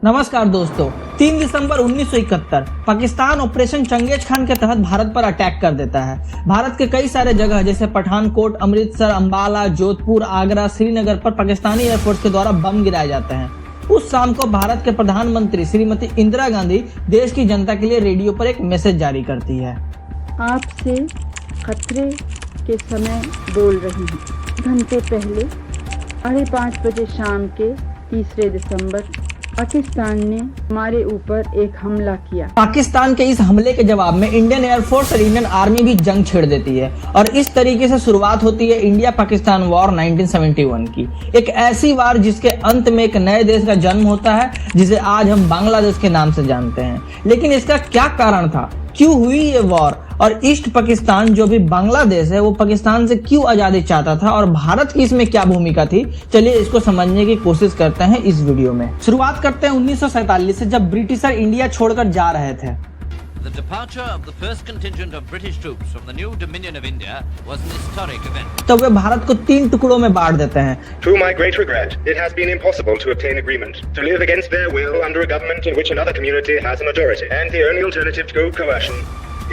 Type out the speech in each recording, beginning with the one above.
नमस्कार दोस्तों, 3 दिसंबर 1971 Pakistan operation Genghis Khan के तहत भारत पर अटैक कर देता है। भारत के कई सारे जगह जैसे पठानकोट, अमृतसर, अंबाला, जोधपुर, आगरा, श्रीनगर पर पाकिस्तानी एयरफोर्स के द्वारा बम गिराए जाते हैं। उस शाम को भारत के प्रधानमंत्री श्रीमती इंदिरा गांधी देश की जनता के लिए रेडियो पर एक मैसेज जारी करती है। आपसे खतरे के समय बोल रही हूँ। घंटे पहले 5:30 बजे शाम के 3 दिसंबर पाकिस्तान ने हमारे ऊपर एक हमला किया। पाकिस्तान के इस हमले के जवाब में इंडियन एयरफोर्स और इंडियन आर्मी भी जंग छेड़ देती है और इस तरीके से शुरुआत होती है इंडिया पाकिस्तान वॉर 1971 की। एक ऐसी वार जिसके अंत में एक नए देश का जन्म होता है जिसे आज हम बांग्लादेश के नाम से जानते हैं। लेकिन इसका क्या कारण था, क्यों हुई ये वॉर और ईस्ट पाकिस्तान जो भी बांग्लादेश है वो पाकिस्तान से क्यों आजादी चाहता था और भारत की इसमें क्या भूमिका थी, चलिए इसको समझने की कोशिश करते हैं इस वीडियो में। शुरुआत करते हैं 1947 से, जब ब्रिटिशर इंडिया छोड़कर जा रहे थे। The departure of the first contingent of British troops from the new Dominion of India was an historic event. तो वे भारत को 3 टुकड़ों में बांट देते हैं। To my great regret, it has been impossible to obtain agreement, to live against their will under a government in which another community has a majority, and the only alternative to coercion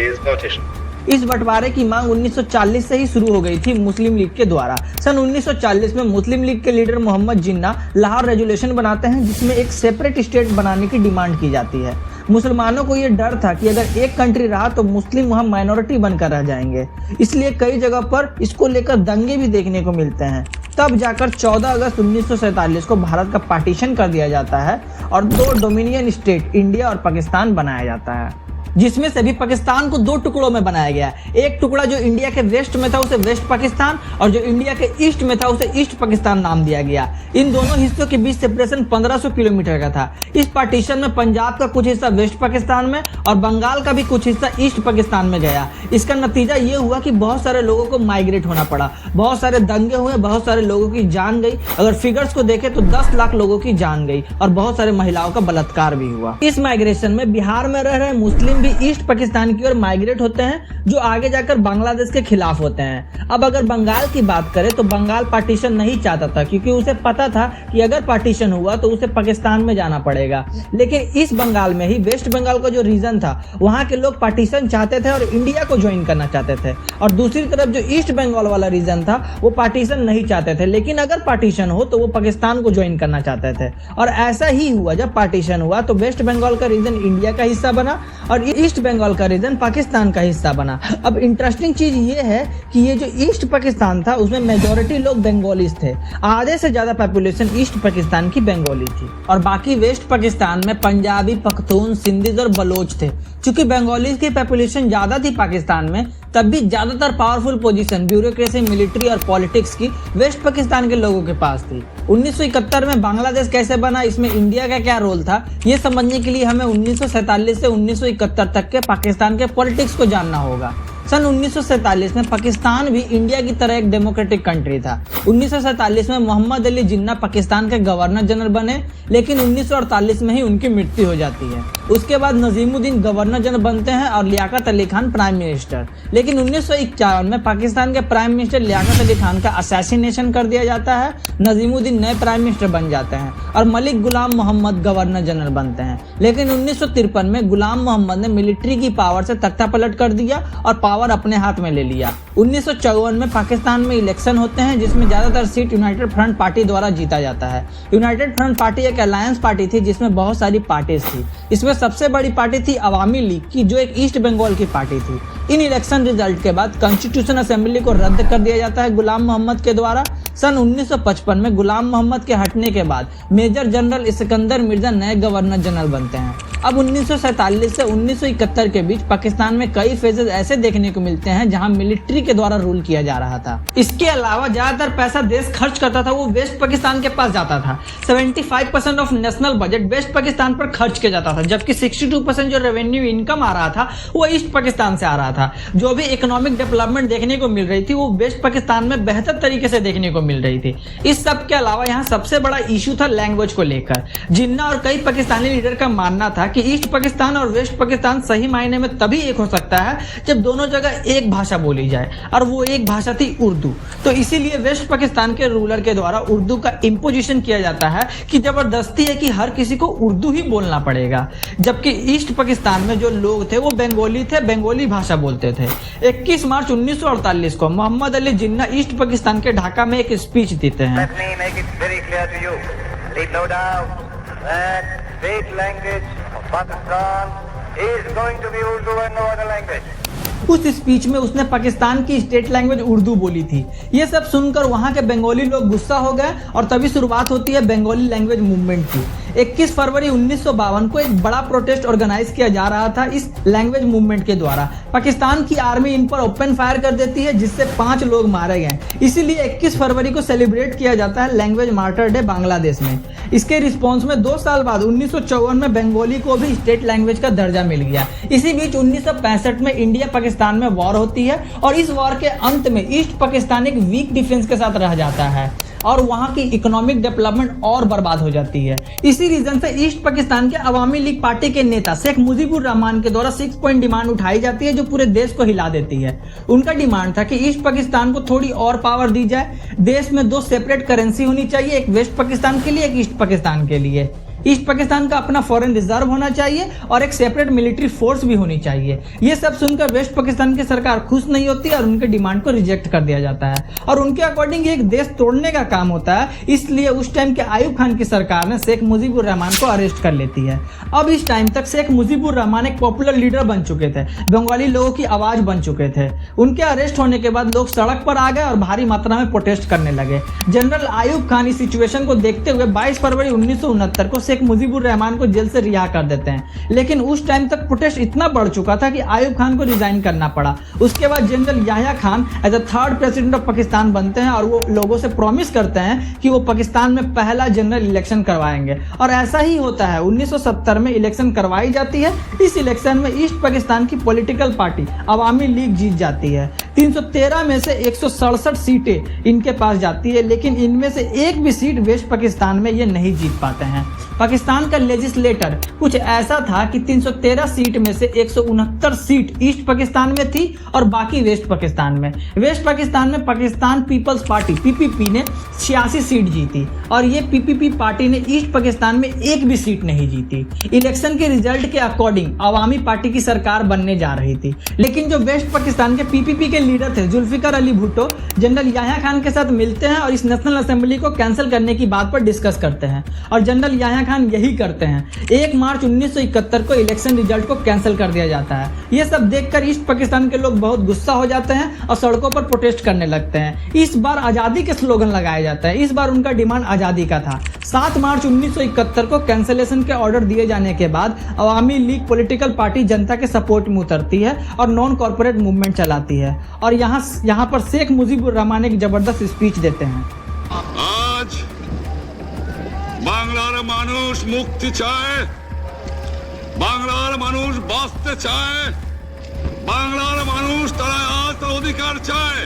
is partition. इस बंटवारे की मांग 1940 से ही शुरू हो गई थी मुस्लिम league के द्वारा। सन 1940 में मुस्लिम लीग के लीडर मोहम्मद जिन्ना लाहौर रेजोल्यूशन बनाते हैं जिसमें एक सेपरेट स्टेट बनाने की डिमांड की जाती है। मुसलमानों को ये डर था कि अगर एक कंट्री रहा तो मुस्लिम वहां माइनॉरिटी बनकर रह जाएंगे, इसलिए कई जगह पर इसको लेकर दंगे भी देखने को मिलते हैं। तब जाकर 14 अगस्त 1947 को भारत का पार्टीशन कर दिया जाता है और 2 डोमिनियन स्टेट इंडिया और पाकिस्तान बनाया जाता है, जिसमें से भी पाकिस्तान को 2 टुकड़ों में बनाया गया। एक टुकड़ा जो इंडिया के वेस्ट में था उसे वेस्ट पाकिस्तान और जो इंडिया के ईस्ट में था उसे ईस्ट पाकिस्तान नाम दिया गया। इन दोनों हिस्सों के बीच सेपरेशन 1500 किलोमीटर का था। इस पार्टीशन में पंजाब का कुछ हिस्सा वेस्ट पाकिस्तान में और बंगाल का भी कुछ हिस्सा ईस्ट पाकिस्तान में गया। इसका नतीजा ये हुआ कि बहुत सारे लोगों को माइग्रेट होना पड़ा, बहुत सारे दंगे हुए, बहुत सारे लोगों की जान गई। अगर फिगर्स को देखें तो 10 लाख लोगों की जान गई और बहुत सारे महिलाओं का बलात्कार भी हुआ। इस माइग्रेशन में बिहार में रह रहे मुस्लिम ईस्ट पाकिस्तान की ओर माइग्रेट होते हैं जो आगे जाकर बांग्लादेश के खिलाफ होते हैं। अब अगर बंगाल की बात करें तो बंगाल पार्टीशन नहीं चाहता था क्योंकि उसे पता था कि अगर पार्टीशन हुआ तो उसे पाकिस्तान में जाना पड़ेगा। लेकिन इस बंगाल में ही वेस्ट बंगाल का जो रीजन था वहां के लोग पार्टीशन चाहते थे और इंडिया को ज्वाइन करना चाहते थे, और दूसरी तरफ जो ईस्ट बंगाल वाला रीजन था वो पार्टीशन नहीं चाहते थे, लेकिन अगर पार्टीशन हो तो वो पाकिस्तान को ज्वाइन करना चाहते थे। और ऐसा ही हुआ, जब पार्टीशन हुआ तो वेस्ट बंगाल का रीजन इंडिया का हिस्सा बना और ईस्ट बंगाल का रीजन पाकिस्तान का हिस्सा बना। अब इंटरेस्टिंग चीज ये है कि ये जो ईस्ट पाकिस्तान था उसमें मेजॉरिटी लोग बंगालीज थे, आधे से ज्यादा पॉपुलेशन ईस्ट पाकिस्तान की बंगाली थी और बाकी वेस्ट पाकिस्तान में पंजाबी, पख्तून, सिंधीज और बलोच थे। चूंकि बंगालीज की पॉपुलेशन ज्यादा थी पाकिस्तान में, तब भी ज्यादातर पावरफुल पोजीशन, ब्यूरोक्रेसी, मिलिट्री और पॉलिटिक्स की वेस्ट पाकिस्तान के लोगों के पास थी। 1971 में बांग्लादेश कैसे बना, इसमें इंडिया का क्या रोल था, ये समझने के लिए हमें 1947 से 1971 तक के पाकिस्तान के पॉलिटिक्स को जानना होगा। सन 1947 में पाकिस्तान भी इंडिया की तरह एक डेमोक्रेटिक कंट्री था। 1947 में मोहम्मद अली जिन्ना पाकिस्तान के गवर्नर जनरल बने, लेकिन 1948 में ही उनकी मृत्यु हो जाती है। उसके बाद नजीमुद्दीन गवर्नर जनरल बनते हैं और लियाकत अली खान प्राइम मिनिस्टर। लेकिन 1951 में पाकिस्तान के प्राइम मिनिस्टर लियाकत अली खान का असैसिनेशन कर दिया जाता है। नजीमुद्दीन नए प्राइम मिनिस्टर बन जाते हैं और मलिक गुलाम मोहम्मद गवर्नर जनरल बनते हैं। लेकिन 1953 में गुलाम मोहम्मद ने मिलिट्री की पावर से तख्ता पलट कर दिया और पावर अपने हाथ में ले लिया। 1954 में पाकिस्तान में इलेक्शन होते हैं जिसमें ज्यादातर सीट यूनाइटेड फ्रंट पार्टी द्वारा जीता जाता है। यूनाइटेड फ्रंट पार्टी एक अलायंस पार्टी थी जिसमें बहुत सारी पार्टीज थी। इसमें सबसे बड़ी पार्टी थी अवामी लीग की, जो एक ईस्ट बंगाल की पार्टी थी। इन इलेक्शन रिजल्ट के बाद कॉन्स्टिट्यूशन असेंबली को रद्द कर दिया जाता है गुलाम मोहम्मद के द्वारा। सन 1955 में गुलाम मोहम्मद के हटने के बाद मेजर जनरल इस्कंदर मिर्जा नए गवर्नर जनरल बनते हैं। अब 1947 से 1971 के बीच पाकिस्तान में कई फेजेस ऐसे देखने को मिलते हैं जहां मिलिट्री के द्वारा रूल किया जा रहा था। इसके अलावा ज्यादातर पैसा देश खर्च करता था वो वेस्ट पाकिस्तान के पास जाता था। 75% of national budget West Pakistan पर खर्च किया जाता था, जबकि 62% जो रेवेन्यू इनकम आ रहा था वो ईस्ट पाकिस्तान से आ रहा था। जो भी इकोनॉमिक डेवलपमेंट देखने को मिल रही थी वो वेस्ट पाकिस्तान में बेहतर तरीके से देखने को मिल रही थी। इस सब के अलावा यहाँ सबसे बड़ा इशू था लैंग्वेज को लेकर। जिन्ना और कई पाकिस्तानी लीडर का मानना था कि ईस्ट पाकिस्तान और वेस्ट पाकिस्तान सही मायने में तभी एक हो सकता है जब दोनों जगह एक भाषा बोली जाए, और वो एक भाषा थी उर्दू। तो इसीलिए वेस्ट पाकिस्तान के रूलर के द्वारा उर्दू का इम्पोजिशन किया जाता है कि जबरदस्ती है कि हर किसी को उर्दू ही बोलना पड़ेगा, जबकि ईस्ट पाकिस्तान में जो लोग थे वो बंगाली थे, बंगाली भाषा बोलते थे। 21 मार्च 1948 को मोहम्मद अली जिन्ना ईस्ट पाकिस्तान के ढाका में एक स्पीच देते हैं। Let me make it very clear to you. Leave no doubt that state language of Pakistan is going to be Urdu and no other language. उस स्पीच में उसने पाकिस्तान की स्टेट लैंग्वेज उर्दू बोली थी। ये सब सुनकर वहां के बंगाली लोग गुस्सा हो गए और तभी शुरुआत होती है बंगाली लैंग्वेज मूवमेंट की। 21 फरवरी 1952 को एक बड़ा प्रोटेस्ट ऑर्गेनाइज किया जा रहा था इस लैंग्वेज मूवमेंट के द्वारा। पाकिस्तान की आर्मी इन पर ओपन फायर कर देती है, जिससे 5 लोग मारे गए। इसीलिए 21 फरवरी को सेलिब्रेट किया जाता है लैंग्वेज मार्टर डे बांग्लादेश में। इसके रिस्पॉन्स में 2 साल बाद 1954 में बंगाली को भी स्टेट लैंग्वेज का दर्जा मिल गया। इसी बीच 1965 में इंडिया पाकिस्तान में वॉर होती है और इस वॉर के अंत में ईस्ट पाकिस्तान एक वीक डिफेंस के साथ रह जाता है और वहां की इकोनॉमिक डेवलपमेंट और बर्बाद हो जाती है। इसी रीजन से ईस्ट पाकिस्तान के अवामी लीग पार्टी के नेता शेख मुजीबुर रहमान के द्वारा 6 पॉइंट डिमांड उठाई जाती है जो पूरे देश को हिला देती है। उनका डिमांड था कि ईस्ट पाकिस्तान को थोड़ी और पावर दी जाए, देश में 2 सेपरेट करेंसी होनी चाहिए, एक वेस्ट पाकिस्तान के लिए, एक ईस्ट पाकिस्तान के लिए। ईस्ट पाकिस्तान का अपना फॉरेन रिजर्व होना चाहिए और एक सेपरेट मिलिट्री फोर्स भी होनी चाहिए। ये सब सुनकर वेस्ट पाकिस्तान की सरकार खुश नहीं होती और उनके डिमांड को रिजेक्ट कर दिया जाता है और उनके अकॉर्डिंग एक देश तोड़ने का काम होता है। इसलिए उस टाइम के आयूब खान की सरकार ने शेख मुजीबुर रहमान को अरेस्ट कर लेती है। अब इस टाइम तक शेख मुजीबुर रहमान एक पॉपुलर लीडर बन चुके थे, बंगाली लोगों की आवाज बन चुके थे। उनके अरेस्ट होने के बाद लोग सड़क पर आ गए और भारी मात्रा में प्रोटेस्ट करने लगे। जनरल आयूब खान इस सिचुएशन को देखते हुए 22 फरवरी 1969 को शेख मुजीबुर रहमान को जेल से रिहा कर देते हैं, लेकिन उस टाइम तक प्रोटेस्ट इतना बढ़ चुका था कि आयूब खान को रिजाइन करना पड़ा। उसके बाद General Yahya Khan as a 3rd president of Pakistan बनते हैं और वो लोगों से प्रॉमिस करते हैं कि वो पाकिस्तान में पहला जनरल इलेक्शन करवाएंगे और ऐसा ही होता है। 1970 में इलेक्शन करवाई जाती है। इस इलेक्शन में ईस्ट पाकिस्तान की पॉलिटिकल पार्टी अवामी लीग जीत जाती है। 313 में से 167 सीटें इनके पास जाती है, लेकिन इनमें से एक भी सीट वेस्ट पाकिस्तान में ये नहीं जीत पाते हैं। पाकिस्तान का लेजिस्लेटर कुछ ऐसा था कि 313 सीट में से 169 सीट ईस्ट पाकिस्तान में थी और बाकी वेस्ट पाकिस्तान में। वेस्ट पाकिस्तान में पाकिस्तान पीपल्स पार्टी पीपीपी ने 86 सीट जीती और ये पीपीपी पार्टी ने ईस्ट पाकिस्तान में एक भी सीट नहीं जीती। इलेक्शन के रिजल्ट के अकॉर्डिंग अवामी पार्टी की सरकार बनने जा रही थी, लेकिन जो वेस्ट पाकिस्तान के पीपीपी के लीडर थे जुल्फिकार अली भुट्टो जनरल याह्या खान के साथ मिलते हैं और इस नेशनल असेंबली को कैंसिल करने की बात पर डिस्कस करते हैं और जनरल याह्या खान यही करते हैं। 1 मार्च 1971 को इलेक्शन रिजल्ट को कैंसिल कर दिया जाता है। ये सब देखकर ईस्ट पाकिस्तान के लोग बहुत गुस्सा हो जाते हैं और सड़कों पर प्रोटेस्ट करने लगते हैं। इस बार आज़ादी के स्लोगन लगाए जाते हैं। इस बार उनका डिमांड आज़ादी का था। 7 मार्च 1971 को कैंसिलेशन के ऑर्डर दिए जाने के बाद अवामी लीग पॉलिटिकल पार्टी जनता के सपोर्ट में उतरती है और नॉन कॉर्पोरेट मूवमेंट चलाती है और यहाँ पर शेख मुजीबुर रहमान एक जबरदस्त स्पीच देते हैं। आज বাংলার মানুষ মুক্তি চায়, বাংলার মানুষ বাঁচতে চায়, বাংলার মানুষ তারা আজ তার অধিকার চায়।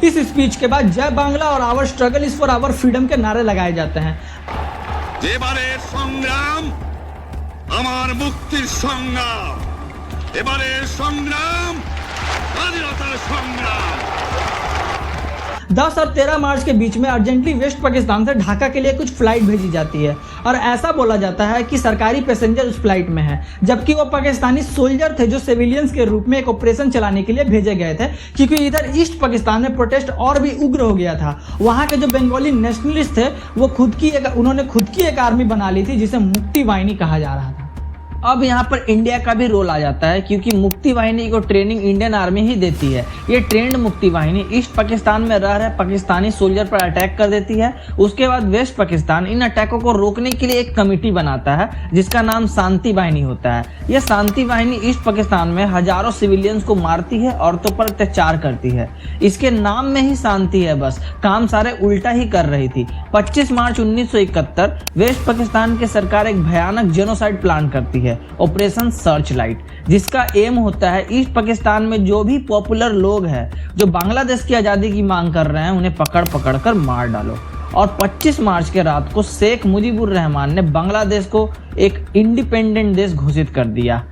इस स्पीच के बाद जय बांग्ला और our struggle is for our freedom के नारे लगाए जाते हैं। এবারের সংগ্রাম আমার মুক্তির সংগ্রাম, এবারের সংগ্রাম স্বাধীনতার সংগ্রাম। 10 और 13 मार्च के बीच में अर्जेंटली वेस्ट पाकिस्तान से ढाका के लिए कुछ फ्लाइट भेजी जाती है और ऐसा बोला जाता है कि सरकारी पैसेंजर उस फ्लाइट में है, जबकि वो पाकिस्तानी सोल्जर थे जो सिविलियंस के रूप में एक ऑपरेशन चलाने के लिए भेजे गए थे, क्योंकि इधर ईस्ट पाकिस्तान में प्रोटेस्ट और भी उग्र हो गया था। वहाँ के जो बंगाली नेशनलिस्ट थे वो उन्होंने खुद की एक आर्मी बना ली थी जिसे मुक्ति वाहिनी कहा जा रहा था। अब यहाँ पर इंडिया का भी रोल आ जाता है, क्योंकि मुक्ति वाहिनी को ट्रेनिंग इंडियन आर्मी ही देती है। ये ट्रेंड मुक्ति वाहिनी ईस्ट पाकिस्तान में रह रहे पाकिस्तानी सोल्जर पर अटैक कर देती है। उसके बाद वेस्ट पाकिस्तान इन अटैकों को रोकने के लिए एक कमेटी बनाता है जिसका नाम शांति वाहिनी होता है। यह शांति वाहिनी ईस्ट पाकिस्तान में हजारों सिविलियंस को मारती है, औरतों पर अत्याचार करती है। इसके नाम में ही शांति है, बस काम सारे उल्टा ही कर रही थी। 25 मार्च 1971 वेस्ट पाकिस्तान की सरकार एक भयानक जेनोसाइड प्लान करती है, ऑपरेशन सर्च लाइट, जिसका एम होता है ईस्ट पाकिस्तान में जो भी पॉपुलर लोग हैं जो बांग्लादेश की आज़ादी की मांग कर रहे हैं उन्हें पकड़ कर मार डालो। और 25 मार्च के रात को शेख मुजीबुर रहमान ने बांग्लादेश को एक इंडिपेंडेंट देश घोषित कर दिया।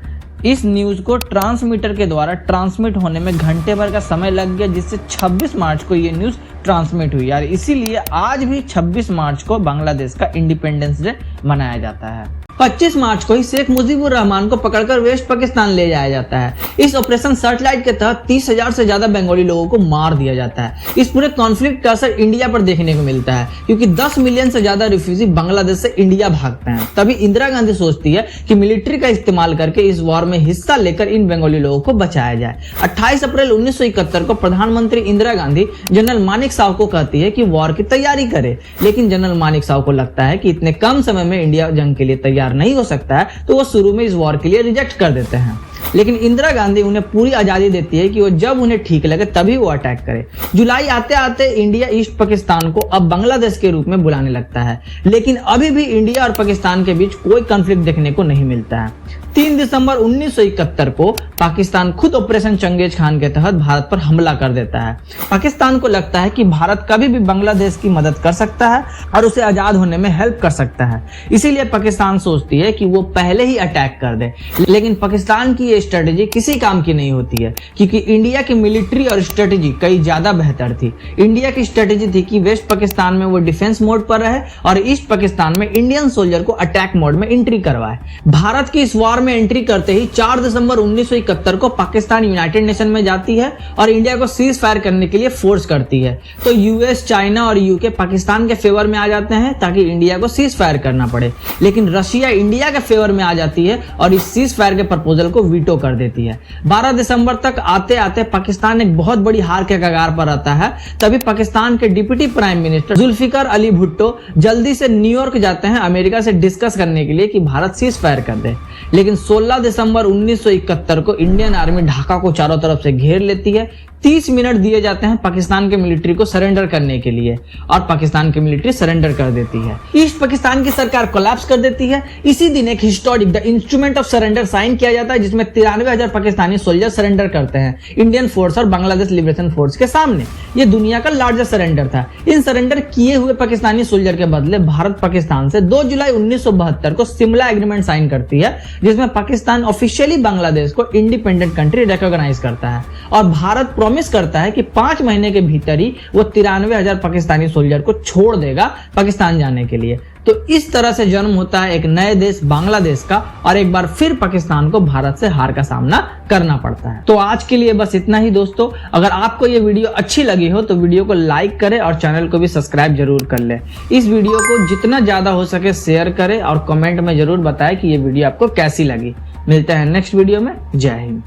इस न्यूज़ को ट्रांसमीटर के द्वारा ट्रांसमिट होने में घंटे भर का समय लग गया, जिससे 26 मार्च को ये न्यूज़ ट्रांसमिट हुई यार। इसीलिए आज भी 26 मार्च को बांग्लादेश का इंडिपेंडेंस डे मनाया जाता है। 25 मार्च को ही शेख मुजीबुर रहमान को पकड़कर वेस्ट पाकिस्तान ले जाया जाता है। इस ऑपरेशन सर्चलाइट के तहत 30,000 से ज्यादा बंगाली लोगों को मार दिया जाता है। इस पूरे कॉन्फ्लिक्ट का असर इंडिया पर देखने को मिलता है, क्योंकि 10 मिलियन से ज्यादा रिफ्यूजी बांग्लादेश से इंडिया भागते हैं। तभी इंदिरा गांधी सोचती है कि मिलिट्री का इस्तेमाल करके इस वॉर में हिस्सा लेकर इन बंगाली लोगों को बचाया जाए। 28 अप्रैल 1971 को प्रधानमंत्री इंदिरा गांधी जनरल मानिक साव को कहती है कि वॉर की तैयारी करे, लेकिन जनरल मानिक साव को लगता है कि इतने कम समय में इंडिया जंग के लिए तैयार नहीं हो सकता है, तो वो शुरू में इस वॉर के लिए रिजेक्ट कर देते हैं। लेकिन इंदिरा गांधी उन्हें पूरी आजादी देती है कि वो जब उन्हें ठीक लगे तभी वो अटैक करे। जुलाई आते आते इंडिया ईस्ट पाकिस्तान को अब बांग्लादेश के रूप में बुलाने लगता है, लेकिन अभी भी इंडिया और पाकिस्तान के बीच कोई कॉन्फ्लिक्ट देखने को नहीं मिलता है। 3 दिसंबर 1971 को पाकिस्तान खुद ऑपरेशन चंगेज खान के तहत भारत पर हमला कर देता है। पाकिस्तान को लगता है कि भारत कभी भी बांग्लादेश की मदद कर सकता है और उसे आजाद होने में हेल्प कर सकता है, इसीलिए पाकिस्तान सोचती है कि वो पहले ही अटैक कर दे। लेकिन पाकिस्तान की ये स्ट्रेटेजी किसी काम की नहीं होती है, क्योंकि इंडिया की मिलिट्री और स्ट्रेटेजी कई ज्यादा बेहतर थी। इंडिया की स्ट्रेटेजी थी कि वेस्ट पाकिस्तान में वो डिफेंस मोड पर रहे और ईस्ट पाकिस्तान में इंडियन सोल्जर को अटैक मोड में एंट्री करवाए। भारत की इस वॉर में एंट्री करते ही 4 दिसंबर 1971 को पाकिस्तान यूनाइटेड नेशन में जाती है और इंडिया को सीज फायर करने के लिए फोर्स करती है। तो यूएस, चाइना और यूके पाकिस्तान के फेवर में आ जाते हैं ताकि इंडिया को सीज फायर करना पड़े, लेकिन रशिया इंडिया के फेवर में आ जाती है और इस सीज फायर के प्रपोजल को वीटो कर देती है। 12 दिसंबर तक आते आते पाकिस्तान एक बहुत बड़ी हार के कगार पर आता है। तभी पाकिस्तान के deputy prime minister Zulfikar Ali Bhutto जल्दी से न्यूयॉर्क जाते हैं अमेरिका से डिस्कस करने के लिए कि भारत सीज फायर कर दे। लेकिन 16 दिसंबर 1971 को इंडियन आर्मी ढाका को चारों तरफ से घेर लेती है। 30 मिनट दिए जाते हैं पाकिस्तान के मिलिट्री को सरेंडर करने के लिए और पाकिस्तान की मिलिट्री सरेंडर कर देती है। ईस्ट पाकिस्तान की सरकार कोलैप्स कर देती है। इसी दिन एक historic the instrument of surrender sign किया जाता है, जिसमें 93,000 पाकिस्तानी सोल्जर सरेंडर करते हैं इंडियन फोर्स और बांग्लादेश लिबरेशन फोर्स के सामने। यह दुनिया का लार्जेस्ट सरेंडर था। इन सरेंडर किए हुए पाकिस्तानी सोल्जर के बदले भारत पाकिस्तान से 2 जुलाई 1972 को शिमला एग्रीमेंट साइन करती है, जिसमें पाकिस्तान ऑफिशियली बांग्लादेश को इंडिपेंडेंट कंट्री रिकॉग्नाइज करता है और भारत प्रॉमिस करता है कि 5 महीने के भीतर ही वो 93,000 पाकिस्तानी सोल्जर को छोड़ देगा पाकिस्तान जाने के लिए। तो इस तरह से जन्म होता है एक नए देश बांग्लादेश का और एक बार फिर पाकिस्तान को भारत से हार का सामना करना पड़ता है। तो आज के लिए बस इतना ही दोस्तों। अगर आपको ये वीडियो अच्छी लगी हो तो वीडियो को लाइक करें और चैनल को भी सब्सक्राइब जरूर कर ले। इस वीडियो को जितना ज्यादा हो सके शेयर करें और कमेंट में जरूर बताएं कि ये वीडियो आपको कैसी लगी। मिलते हैं नेक्स्ट वीडियो में। जय हिंद।